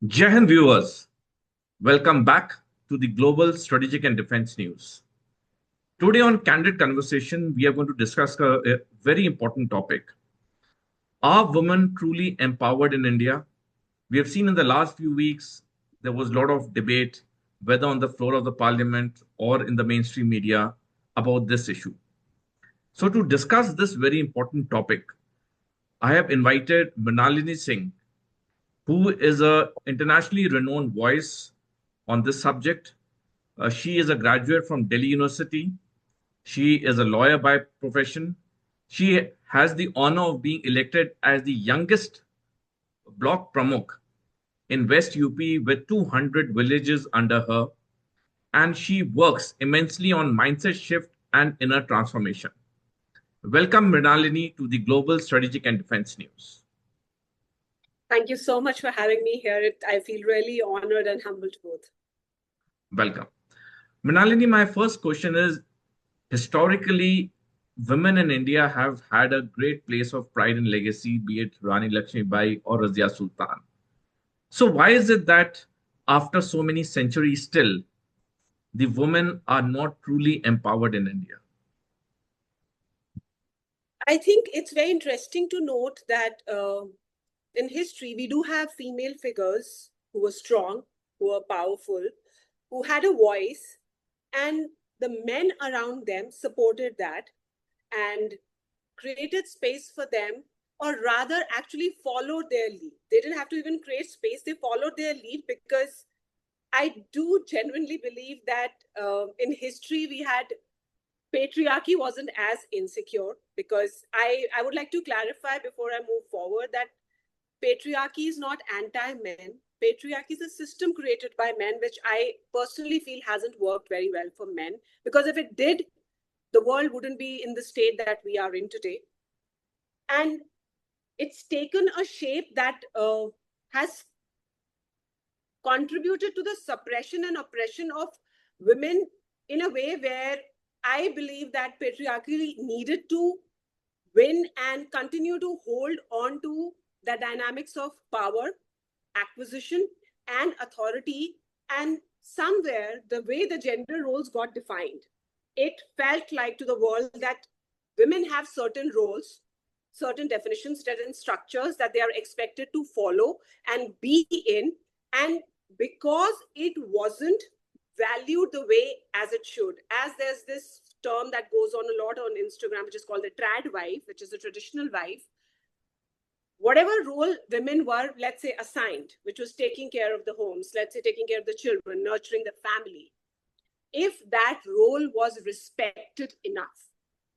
Jai Hind viewers, welcome back to the Global Strategic and Defense News. Today on Candid Conversation, we are going to discuss a very important topic. Are women truly empowered in India? We have seen in the last few weeks, there was a lot of debate, whether on the floor of the parliament or in the mainstream media, about this issue. So to discuss this very important topic, I have invited Mrinalini Singh, who is an internationally renowned voice on this subject. She is a graduate from Delhi University. She is a lawyer by profession. She has the honor of being elected as the youngest block pramukh in West UP with 200 villages under her. And she works immensely on mindset shift and inner transformation. Welcome, Mrinalini, to the Global Strategic and Defense News. Thank you so much for having me here. I feel really honored and humbled both. Welcome. Mrinalini, my first question is, historically, women in India have had a great place of pride and legacy, be it Rani Lakshmibai or Razia Sultan. So why is it that after so many centuries still, the women are not truly empowered in India? I think it's very interesting to note that in history, we do have female figures who were strong, who were powerful, who had a voice, and the men around them supported that and created space for them, or rather actually followed their lead. They didn't have to even create space, they followed their lead, because I do genuinely believe that in history we had patriarchy wasn't as insecure, because I would like to clarify before I move forward that patriarchy is not anti-men. Patriarchy is a system created by men, which I personally feel hasn't worked very well for men, because if it did, the world wouldn't be in the state that we are in today. And it's taken a shape that has contributed to the suppression and oppression of women in a way where I believe that patriarchy needed to win and continue to hold on to the dynamics of power, acquisition, and authority. And somewhere, the way the gender roles got defined, it felt like to the world that women have certain roles, certain definitions, certain structures that they are expected to follow and be in. And because it wasn't valued the way as it should, as there's this term that goes on a lot on Instagram, which is called the trad wife, which is a traditional wife, whatever role women were, let's say, assigned, which was taking care of the homes, let's say taking care of the children, nurturing the family, if that role was respected enough,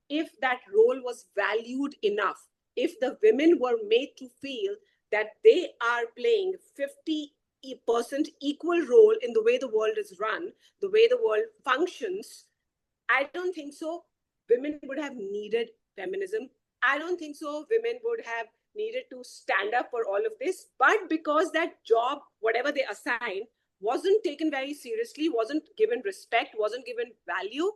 if that role was valued enough, if the women were made to feel that they are playing 50% equal role in the way the world is run, the way the world functions, I don't think so women would have needed feminism. I don't think so women would have needed to stand up for all of this. But because that job, whatever they assigned, wasn't taken very seriously, wasn't given respect, wasn't given value,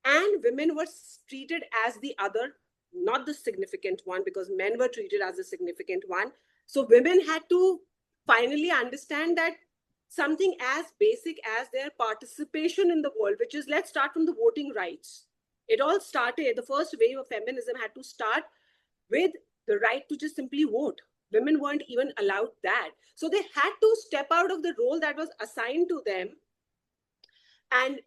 and women were treated as the other, not the significant one, because men were treated as the significant one. So women had to finally understand that something as basic as their participation in the world, which is, let's start from the voting rights. It all started, the first wave of feminism had to start with the right to just simply vote. Women weren't even allowed that. So they had to step out of the role that was assigned to them and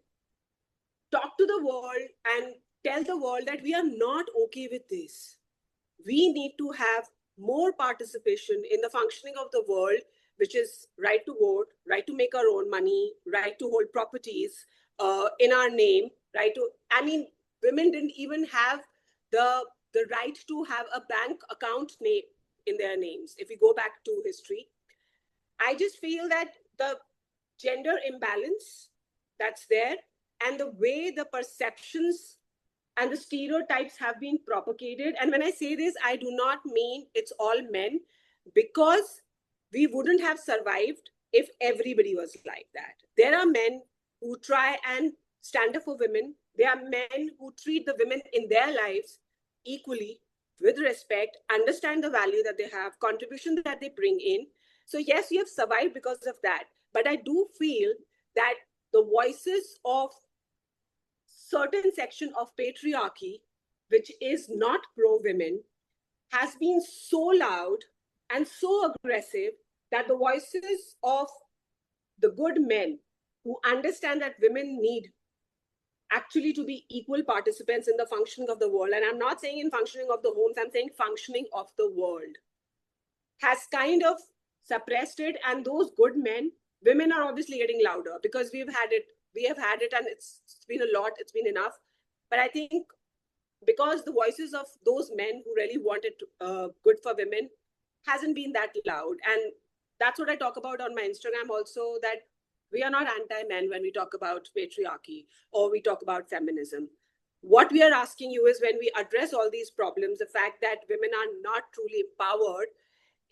talk to the world and tell the world that we are not okay with this. We need to have more participation in the functioning of the world, which is right to vote, right to make our own money, right to hold properties in our name, right to, I mean, women didn't even have the right to have a bank account name in their names. If we go back to history, I just feel that the gender imbalance that's there and the way the perceptions and the stereotypes have been propagated. And when I say this, I do not mean it's all men, because we wouldn't have survived if everybody was like that. There are men who try and stand up for women. There are men who treat the women in their lives equally, with respect, understand the value that they have, contribution that they bring in. So yes, we have survived because of that. But I do feel that the voices of certain section of patriarchy, which is not pro women, has been so loud and so aggressive that the voices of the good men who understand that women need actually to be equal participants in the functioning of the world, and I'm not saying in functioning of the homes, I'm saying functioning of the world, has kind of suppressed it. And those good men, women are obviously getting louder because we have had it, and it's been a lot, it's been enough. But I think because the voices of those men who really wanted good for women hasn't been that loud. And that's what I talk about on my Instagram also, that we are not anti-men when we talk about patriarchy or we talk about feminism. What we are asking you is, when we address all these problems, the fact that women are not truly empowered,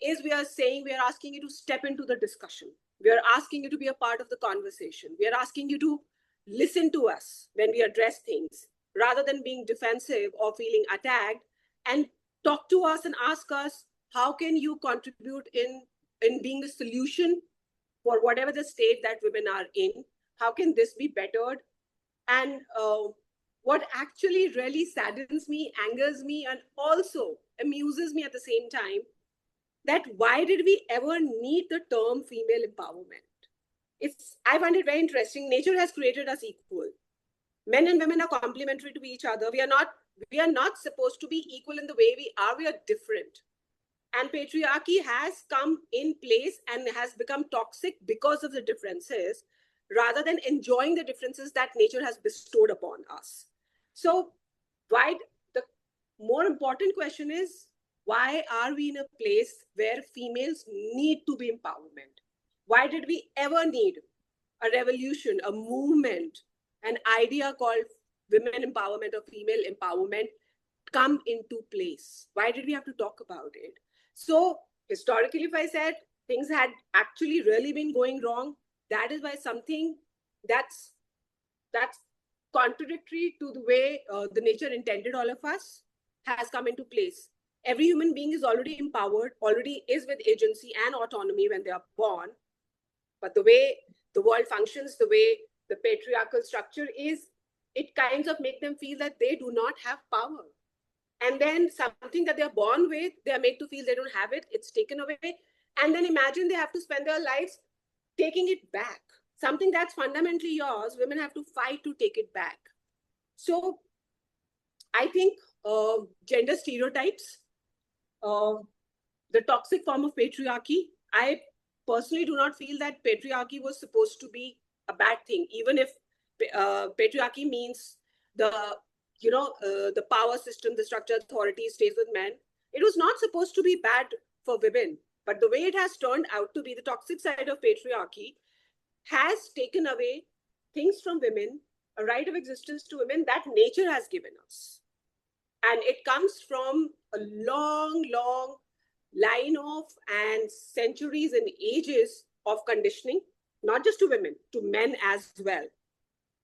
is we are saying, we are asking you to step into the discussion. We are asking you to be a part of the conversation. We are asking you to listen to us when we address things, rather than being defensive or feeling attacked. And talk to us and ask us, how can you contribute in being the solution for whatever the state that women are in? How can this be bettered? And what actually really saddens me, angers me, and also amuses me at the same time, that why did we ever need the term female empowerment? I find it very interesting. Nature has created us equal. Men and women are complementary to each other. We are not supposed to be equal in the way we are. We are different. And patriarchy has come in place and has become toxic because of the differences, rather than enjoying the differences that nature has bestowed upon us. So why the more important question is, why are we in a place where females need to be empowerment? Why did we ever need a revolution, a movement, an idea called women empowerment or female empowerment come into place? Why did we have to talk about it? So, historically, if I said things had actually really been going wrong, that is why something that's that's contradictory to the way the nature intended all of us has come into place. Every human being is already empowered, already is with agency and autonomy when they are born. But the way the world functions, the way the patriarchal structure is, it kinds of make them feel that they do not have power. And then something that they're born with, they are made to feel they don't have it, it's taken away. And then imagine they have to spend their lives taking it back. Something that's fundamentally yours, women have to fight to take it back. So I think gender stereotypes, uh, the toxic form of patriarchy, I personally do not feel that patriarchy was supposed to be a bad thing, even if patriarchy means the power system, the structure, authority stays with men. It was not supposed to be bad for women, but the way it has turned out to be, the toxic side of patriarchy has taken away things from women, a right of existence to women that nature has given us. And it comes from a long line of and centuries and ages of conditioning, not just to women, to men as well.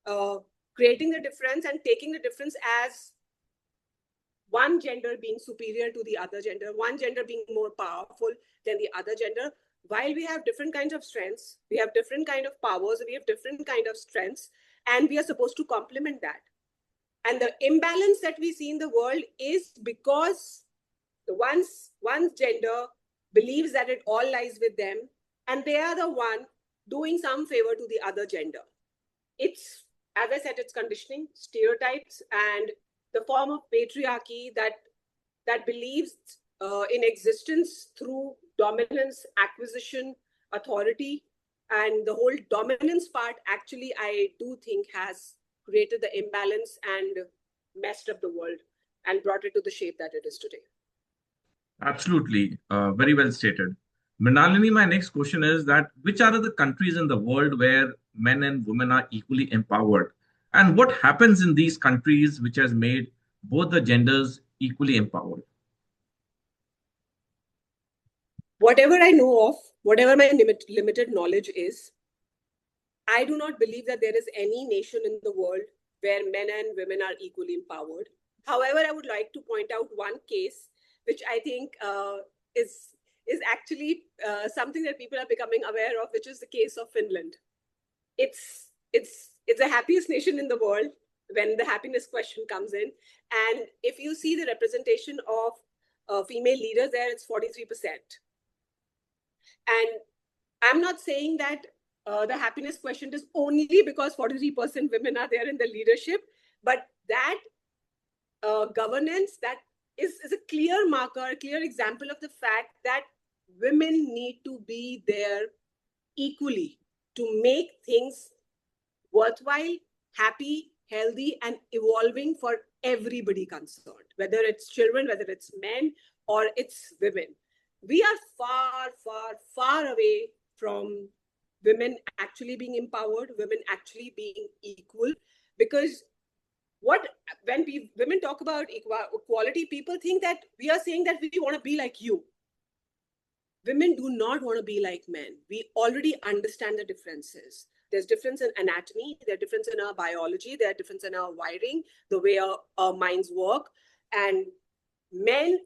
uh, Creating the difference and taking the difference as one gender being superior to the other gender, one gender being more powerful than the other gender. While we have different kinds of strengths, we have different kind of powers, we have different kind of strengths, and we are supposed to complement that. And the imbalance that we see in the world is because the one's gender believes that it all lies with them, and they are the one doing some favor to the other gender. It's, as I said, it's conditioning, stereotypes, and the form of patriarchy that believes in existence through dominance, acquisition, authority. And the whole dominance part, actually, I do think has created the imbalance and messed up the world and brought it to the shape that it is today. Absolutely. Very well stated. Mrinalini, my next question is that which are the countries in the world where men and women are equally empowered? And what happens in these countries which has made both the genders equally empowered? Whatever I know of, whatever my limited knowledge is, I do not believe that there is any nation in the world where men and women are equally empowered. However, I would like to point out one case which I think is is actually something that people are becoming aware of, which is the case of Finland. It's the happiest nation in the world when the happiness question comes in. And if you see the representation of female leaders there, it's 43%. And I'm not saying that the happiness quotient is only because 43% women are there in the leadership, but that governance, that is a clear marker, a clear example of the fact that women need to be there equally to make things worthwhile, happy, healthy, and evolving for everybody concerned, whether it's children, whether it's men, or it's women. We are far, far, far away from women actually being empowered, women actually being equal. Because what when women talk about equality, people think that we are saying that we want to be like you. Women do not want to be like men. We already understand the differences. There's difference in anatomy, there's difference in our biology, there's difference in our wiring, the way our minds work. And men,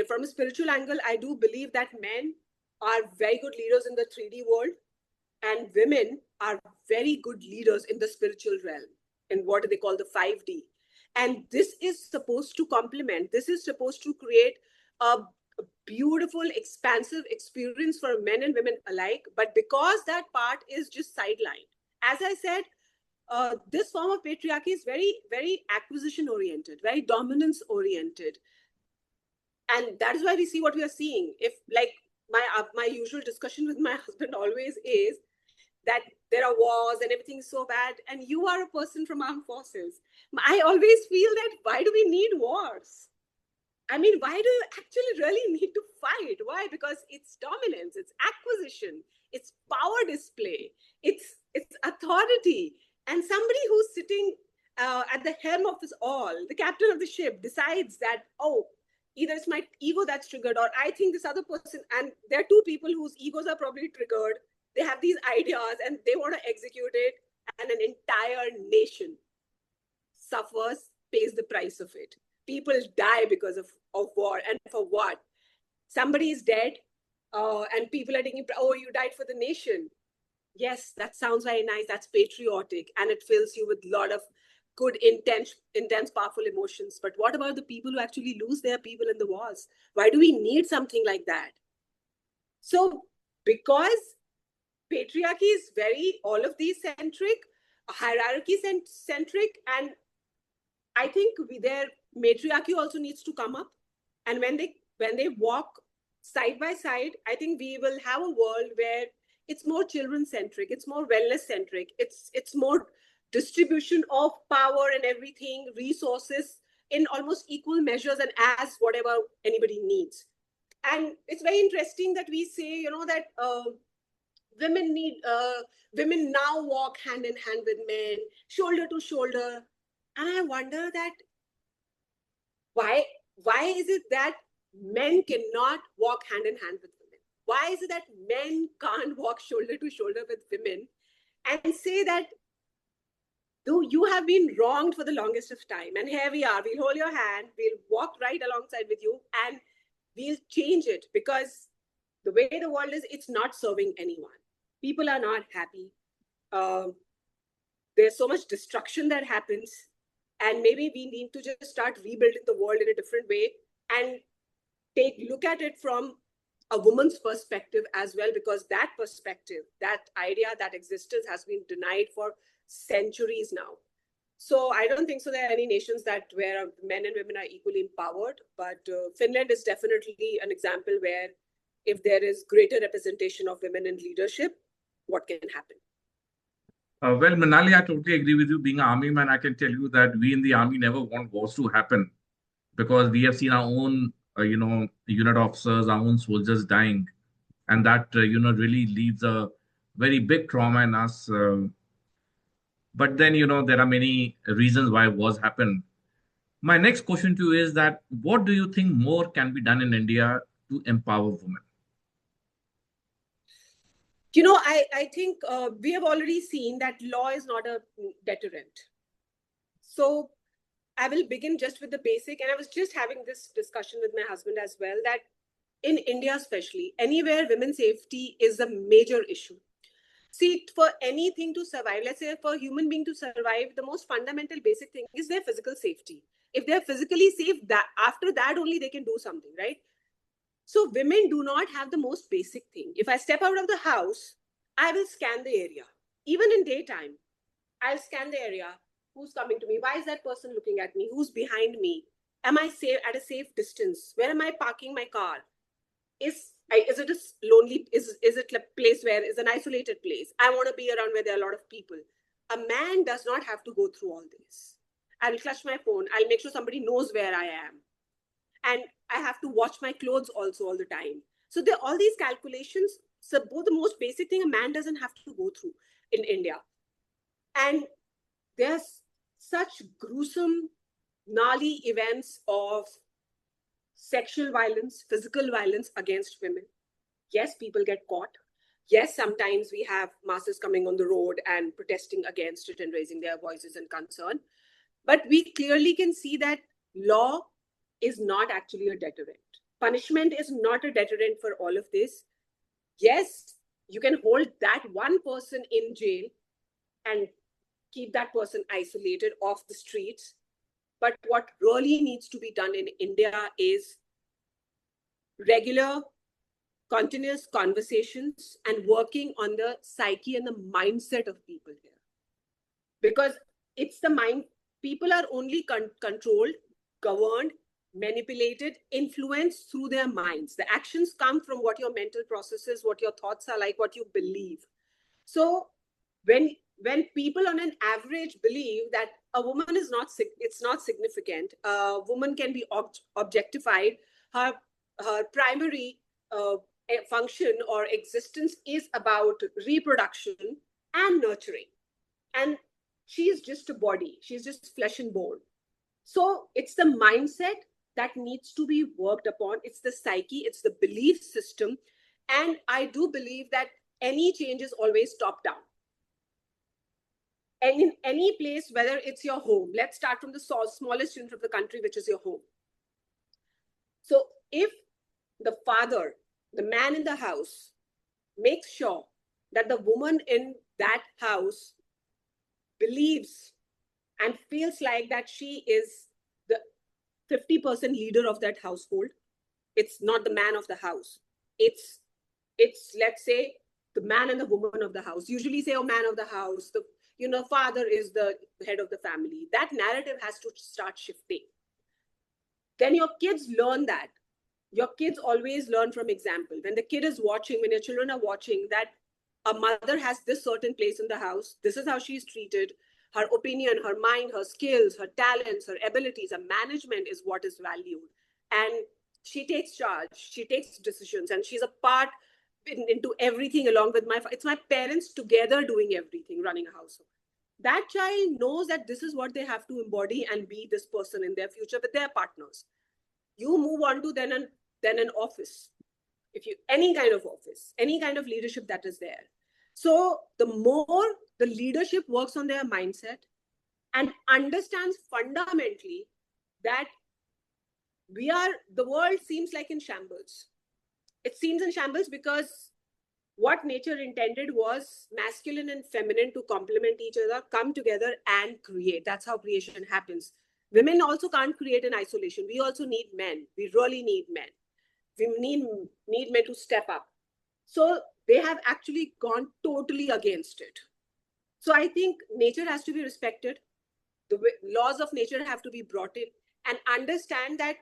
from a spiritual angle, I do believe that men are very good leaders in the 3D world, and women are very good leaders in the spiritual realm, in what they call the 5D. And this is supposed to complement, this is supposed to create a beautiful, expansive experience for men and women alike. But because that part is just sidelined, as I said, this form of patriarchy is very, very acquisition oriented, very dominance oriented. And that is why we see what we are seeing. If, like, my usual discussion with my husband always is that there are wars and everything's so bad, and you are a person from armed forces. I always feel that, why do we need wars? I mean, why do you actually really need to fight? Why? Because it's dominance, it's acquisition, it's power display, it's authority. And somebody who's sitting at the helm of this all, the captain of the ship, decides that, oh, either it's my ego that's triggered, or I think this other person, and there are two people whose egos are probably triggered. They have these ideas and they want to execute it, and an entire nation suffers, pays the price of it. People die because of war. And for what? Somebody is dead, and people are thinking, oh, you died for the nation. Yes, that sounds very nice. That's patriotic, and it fills you with a lot of good, intense, powerful emotions. But what about the people who actually lose their people in the wars? Why do we need something like that? So, because patriarchy is very all of these centric, hierarchy centric, and I think their matriarchy also needs to come up. And when they walk side by side, I think we will have a world where it's more children centric, it's more wellness centric, it's more distribution of power and everything, resources in almost equal measures and as whatever anybody needs. And it's very interesting that we say, that women now walk hand in hand with men, shoulder to shoulder. And I wonder that why is it that men cannot walk hand in hand with women? Why is it that men can't walk shoulder to shoulder with women and say that, though you have been wronged for the longest of time, and here we are, we'll hold your hand, we'll walk right alongside with you, and we'll change it, because the way the world is, it's not serving anyone. People are not happy. There's so much destruction that happens, and maybe we need to just start rebuilding the world in a different way and look at it from a woman's perspective as well, because that perspective, that idea, that existence has been denied for centuries now. So I don't think so there are any nations where men and women are equally empowered, but Finland is definitely an example where if there is greater representation of women in leadership, what can happen? Well, Manali, I totally agree with you. Being an army man, I can tell you that we in the army never want wars to happen, because we have seen our own, unit officers, our own soldiers dying, and that really leaves a very big trauma in us. But then there are many reasons why wars happen. My next question to you is that what do you think more can be done in India to empower women? I think we have already seen that law is not a deterrent. So I will begin just with the basic. And I was just having this discussion with my husband as well, that in India especially, anywhere women's safety is a major issue. See, for anything to survive, let's say for a human being to survive, the most fundamental basic thing is their physical safety. If they're physically safe, that after that only they can do something, right? So women do not have the most basic thing. If I step out of the house, I will scan the area. Even in daytime, I'll scan the area. Who's coming to me? Why is that person looking at me? Who's behind me? Am I safe at a safe distance? Where am I parking my car? Is it a lonely, is it a place where is an isolated place? I want to be around where there are a lot of people. A man does not have to go through all this. I'll clutch my phone. I'll make sure somebody knows where I am, and I have to watch my clothes also all the time. So there are all these calculations. So both the most basic thing a man doesn't have to go through in India. And there's such gruesome, gnarly events of sexual violence, physical violence against women. Yes, people get caught. Yes, sometimes we have masses coming on the road and protesting against it and raising their voices and concern. But we clearly can see that law is not actually a deterrent. Punishment is not a deterrent for all of this. Yes, you can hold that one person in jail and keep that person isolated off the streets. But what really needs to be done in India is regular, continuous conversations and working on the psyche and the mindset of people here. Because it's the mind, people are only controlled, governed, manipulated, influenced through their minds. The actions come from what your mental processes, what your thoughts are like, what you believe. So when people on an average believe that a woman is not, it's not significant, a woman can be objectified, her primary function or existence is about reproduction and nurturing, and she is just a body, she's just flesh and bone. So it's the mindset that needs to be worked upon. It's the psyche, it's the belief system. And I do believe that any change is always top down. And in any place, whether it's your home, let's start from the smallest unit of the country, which is your home. So if the father, the man in the house, makes sure that the woman in that house believes and feels like that she is the 50% leader of that household, it's not the man of the house. It's let's say the man and the woman of the house. Usually say, oh, man of the house, the father is the head of the family. That narrative has to start shifting. Then your kids learn that. Your kids always learn from example. When the kid is watching, when your children are watching, that a mother has this certain place in the house, this is how she's treated, her opinion, her mind, her skills, her talents, her abilities, her management is what is valued. And she takes charge, she takes decisions, and she's a part into everything along with it's my parents together doing everything, running a household. That child knows that this is what they have to embody and be this person in their future with their partners. You move on to then an office. If you, any kind of office, any kind of leadership that is there. So the more the leadership works on their mindset and understands fundamentally that the world seems like in shambles. It seems in shambles because what nature intended was masculine and feminine to complement each other, come together and create. That's how creation happens. Women also can't create in isolation. We also need men. We really need men. We need men to step up. So they have actually gone totally against it. So I think nature has to be respected. The laws of nature have to be brought in, and understand that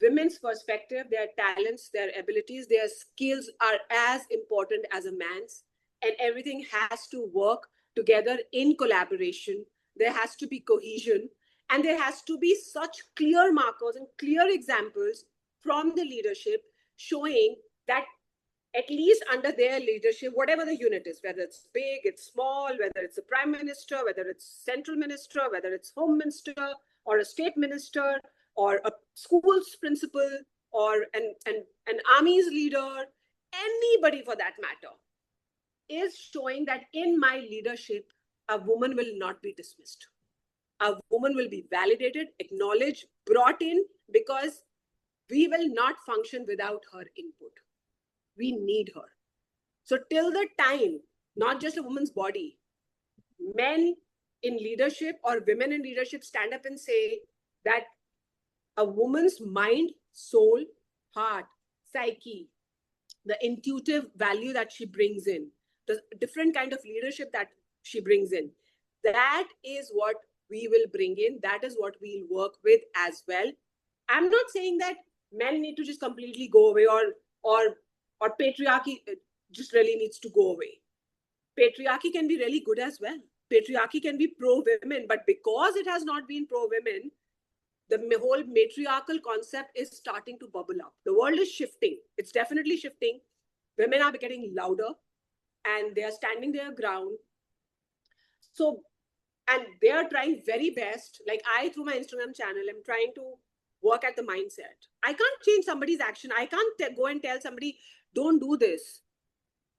women's perspective, their talents, their abilities, their skills are as important as a man's, and everything has to work together in collaboration. There has to be cohesion, and there has to be such clear markers and clear examples from the leadership showing that at least under their leadership, whatever the unit is, whether it's big, it's small, whether it's a prime minister, whether it's central minister, whether it's home minister or a state minister or a school's principal or an army's leader, anybody for that matter, is showing that in my leadership, a woman will not be dismissed. A woman will be validated, acknowledged, brought in, because we will not function without her input. We need her. So till the time, not just a woman's body, men in leadership or women in leadership stand up and say that a woman's mind, soul, heart, psyche, the intuitive value that she brings in, the different kind of leadership that she brings in, that is what we will bring in. That is what we'll work with as well. I'm not saying that men need to just completely go away, or patriarchy just really needs to go away. Patriarchy can be really good as well. Patriarchy can be pro women, but because it has not been pro women, the whole matriarchal concept is starting to bubble up. The world is shifting. It's definitely shifting. Women are getting louder and they are standing their ground. So, and they are trying very best. Like I, through my Instagram channel, I'm trying to work at the mindset. I can't change somebody's action. I can't go and tell somebody, don't do this.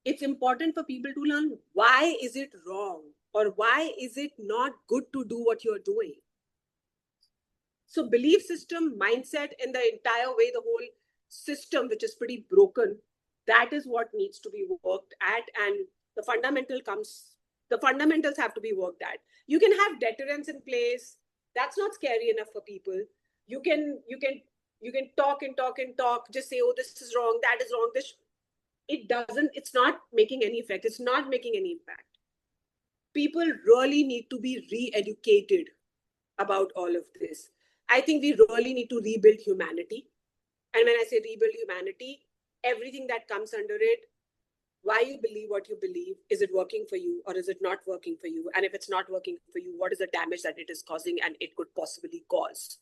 It's important for people to learn why is it wrong or why is it not good to do what you're doing. So belief system, mindset, and the entire way, the whole system, which is pretty broken, that is what needs to be worked at. And the fundamentals have to be worked at. You can have deterrence in place. That's not scary enough for people. You can talk and talk and talk, just say, oh, this is wrong, that is wrong. It's not making any effect. It's not making any impact. People really need to be re-educated about all of this. I think we really need to rebuild humanity. And when I say rebuild humanity, everything that comes under it, why you believe what you believe, is it working for you or is it not working for you? And if it's not working for you, what is the damage that it is causing and it could possibly cause?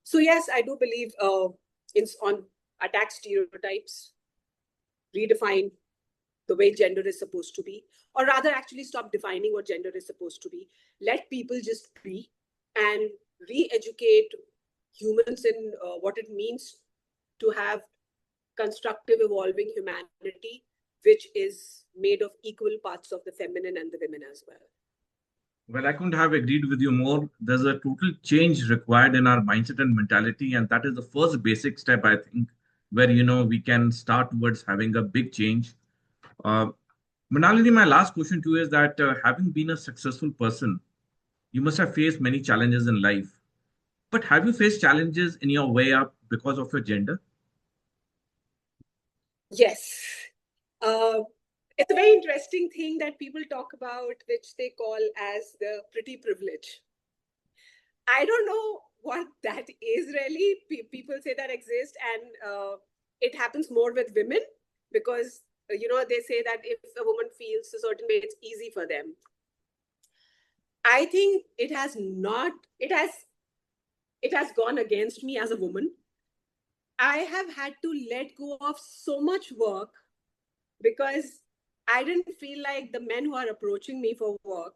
So yes, I do believe on attack stereotypes, redefine the way gender is supposed to be, or rather actually stop defining what gender is supposed to be. Let people just be and re-educate humans in what it means to have constructive, evolving humanity, which is made of equal parts of the feminine and the women as well. Well, I couldn't have agreed with you more. There's a total change required in our mindset and mentality, and that is the first basic step, I think, where we can start towards having a big change. Uh, Mrinalini, my last question to you is that having been a successful person, you must have faced many challenges in life. But have you faced challenges in your way up because of your gender? Yes. Uh, it's a very interesting thing that people talk about, which they call as the pretty privilege. I don't know what that is really. People say that exists, and it happens more with women because they say that if a woman feels a certain way, it's easy for them. I think it has not. It has gone against me as a woman. I have had to let go of so much work because I didn't feel like the men who are approaching me for work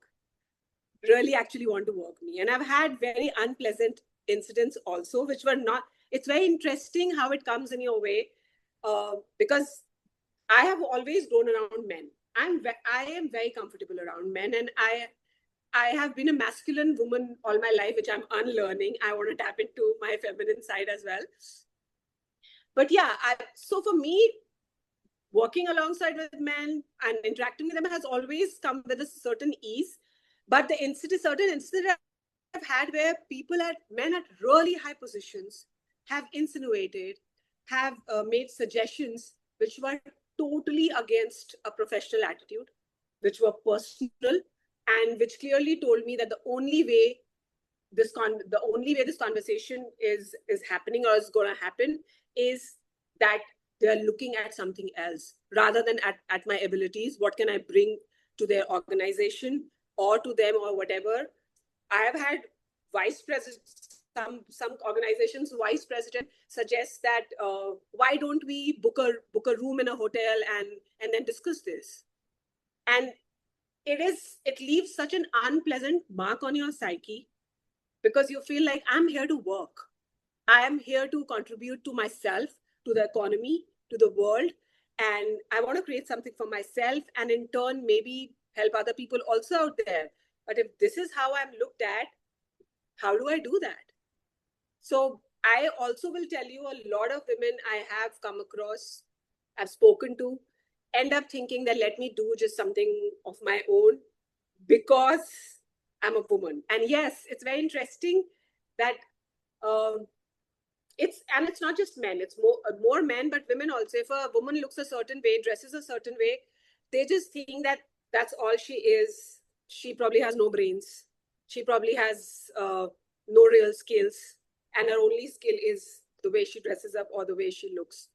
really actually want to work me. And I've had very unpleasant incidents also, which were not, it's very interesting how it comes in your way because I have always grown around men. I am very comfortable around men, and I have been a masculine woman all my life, which I'm unlearning. I want to tap into my feminine side as well. But yeah, so for me, working alongside with men and interacting with them has always come with a certain ease. But certain incidents I've had where men at really high positions have insinuated, have made suggestions which were totally against a professional attitude, which were personal, and which clearly told me that the only way this conversation is happening or is going to happen is that they're looking at something else rather than at my abilities. What can I bring to their organization or to them or whatever? I have had vice president, some organizations vice president suggests that why don't we book a room in a hotel and then discuss this. And it leaves such an unpleasant mark on your psyche because you feel like I'm here to work. I am here to contribute to myself, to the economy, to the world. And I want to create something for myself and in turn, maybe help other people also out there. But if this is how I'm looked at, how do I do that? So I also will tell you a lot of women I have come across, I've spoken to, end up thinking that let me do just something of my own because I'm a woman. And yes, it's very interesting that um, it's not just men, it's more men, but women also. If a woman looks a certain way, dresses a certain way, they just think that that's all she is. She probably has no brains. She probably has no real skills, and her only skill is the way she dresses up or the way she looks.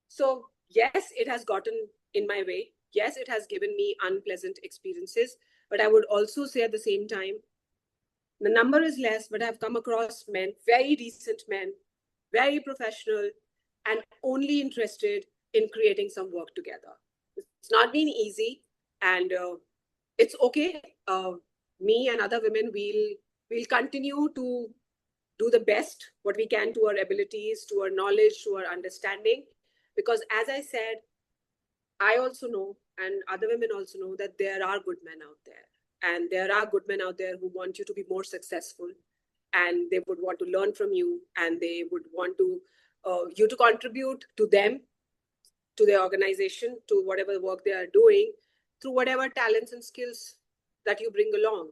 So yes, it has gotten in my way. Yes, it has given me unpleasant experiences, but I would also say at the same time, the number is less, but I've come across men, very decent men, very professional, and only interested in creating some work together. It's not been easy, and it's okay. Me and other women will continue to do the best what we can to our abilities, to our knowledge, to our understanding, because as I said, I also know, and other women also know, that there are good men out there. And there are good men out there who want you to be more successful, and they would want to learn from you, and they would want to you to contribute to them, to their organization, to whatever work they are doing, through whatever talents and skills that you bring along.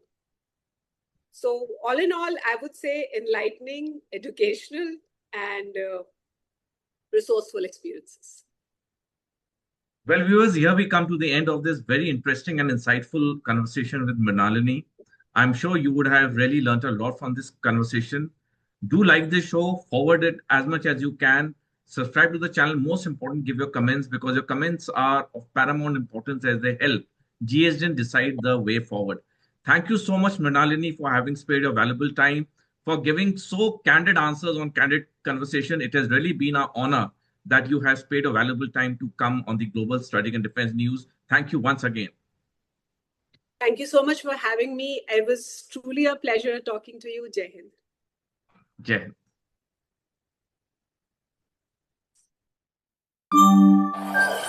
So, all in all, I would say enlightening, educational, and resourceful experiences. Well, viewers, here we come to the end of this very interesting and insightful conversation with Mrinalini. I'm sure you would have really learnt a lot from this conversation. Do like this show, forward it as much as you can, subscribe to the channel. Most important, give your comments because your comments are of paramount importance as they help GSDN decide the way forward. Thank you so much, Mrinalini, for having spared your valuable time, for giving so candid answers on candid conversation. It has really been an honor that you have spared a valuable time to come on the Global Strategic and Defense News. Thank you once again. Thank you so much for having me. It was truly a pleasure talking to you. Jai Hind. Jai Hind.